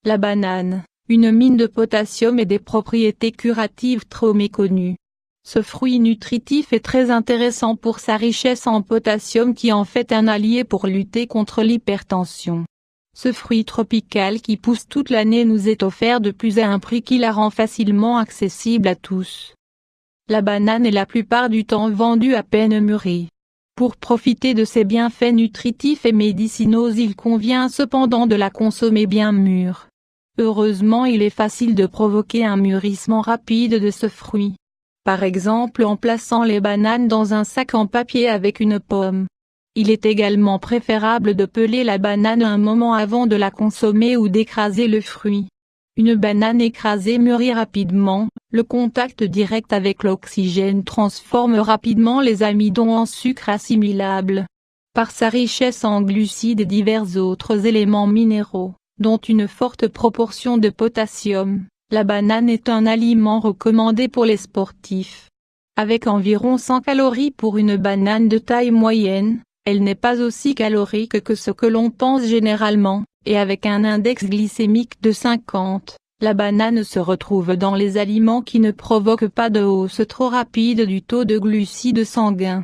La banane, une mine de potassium et des propriétés curatives trop méconnues. Ce fruit nutritif est très intéressant pour sa richesse en potassium qui en fait un allié pour lutter contre l'hypertension. Ce fruit tropical qui pousse toute l'année nous est offert de plus à un prix qui la rend facilement accessible à tous. La banane est la plupart du temps vendue à peine mûrie. Pour profiter de ses bienfaits nutritifs et médicinaux, il convient cependant de la consommer bien mûre. Heureusement, il est facile de provoquer un mûrissement rapide de ce fruit. Par exemple en plaçant les bananes dans un sac en papier avec une pomme. Il est également préférable de peler la banane un moment avant de la consommer ou d'écraser le fruit. Une banane écrasée mûrit rapidement, le contact direct avec l'oxygène transforme rapidement les amidons en sucre assimilable. Par sa richesse en glucides et divers autres éléments minéraux, dont une forte proportion de potassium, la banane est un aliment recommandé pour les sportifs. Avec environ 100 calories pour une banane de taille moyenne, elle n'est pas aussi calorique que ce que l'on pense généralement, et avec un index glycémique de 50, la banane se retrouve dans les aliments qui ne provoquent pas de hausse trop rapide du taux de glucides sanguins.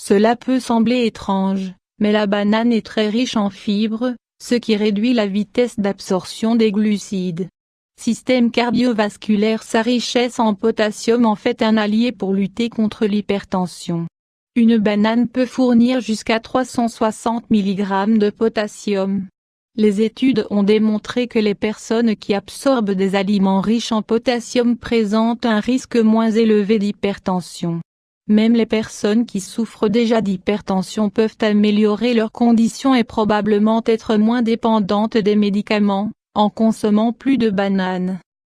Cela peut sembler étrange, mais la banane est très riche en fibres, ce qui réduit la vitesse d'absorption des glucides. Système cardiovasculaire. Sa richesse en potassium en fait un allié pour lutter contre l'hypertension. Une banane peut fournir jusqu'à 360 mg de potassium. Les études ont démontré que les personnes qui absorbent des aliments riches en potassium présentent un risque moins élevé d'hypertension. Même les personnes qui souffrent déjà d'hypertension peuvent améliorer leurs conditions et probablement être moins dépendantes des médicaments, en consommant plus de bananes.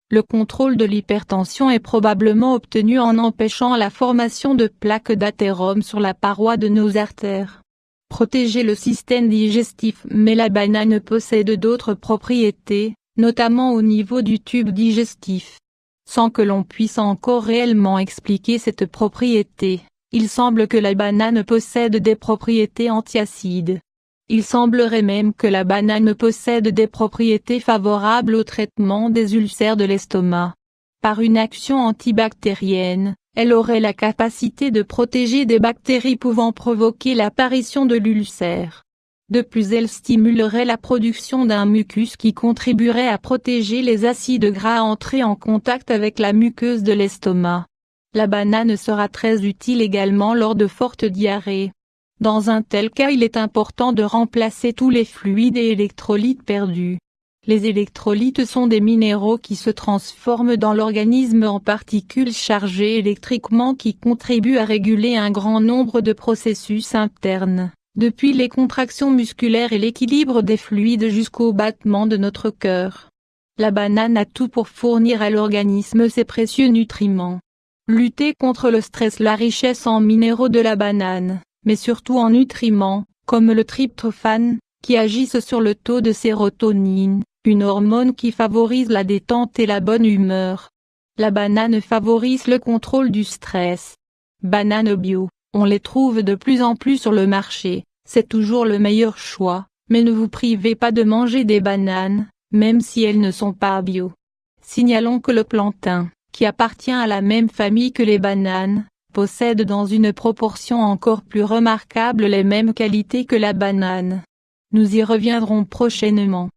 Le contrôle de l'hypertension est probablement obtenu en empêchant la formation de plaques d'athérome sur la paroi de nos artères. Protéger le système digestif. Mais la banane possède d'autres propriétés, notamment au niveau du tube digestif. Sans que l'on puisse encore réellement expliquer cette propriété, il semble que la banane possède des propriétés antiacides. Il semblerait même que la banane possède des propriétés favorables au traitement des ulcères de l'estomac. Par une action antibactérienne, elle aurait la capacité de protéger des bactéries pouvant provoquer l'apparition de l'ulcère. De plus, elle stimulerait la production d'un mucus qui contribuerait à protéger les acides gras entrés en contact avec la muqueuse de l'estomac. La banane sera très utile également lors de fortes diarrhées. Dans un tel cas, il est important de remplacer tous les fluides et électrolytes perdus. Les électrolytes sont des minéraux qui se transforment dans l'organisme en particules chargées électriquement qui contribuent à réguler un grand nombre de processus internes, depuis les contractions musculaires et l'équilibre des fluides jusqu'au battement de notre cœur. La banane a tout pour fournir à l'organisme ces précieux nutriments. Lutter contre le stress. La richesse en minéraux de la banane, mais surtout en nutriments, comme le tryptophane, qui agissent sur le taux de sérotonine, une hormone qui favorise la détente et la bonne humeur. La banane favorise le contrôle du stress. Bananes bio, on les trouve de plus en plus sur le marché, c'est toujours le meilleur choix, mais ne vous privez pas de manger des bananes, même si elles ne sont pas bio. Signalons que le plantain, qui appartient à la même famille que les bananes, possède dans une proportion encore plus remarquable les mêmes qualités que la banane. Nous y reviendrons prochainement.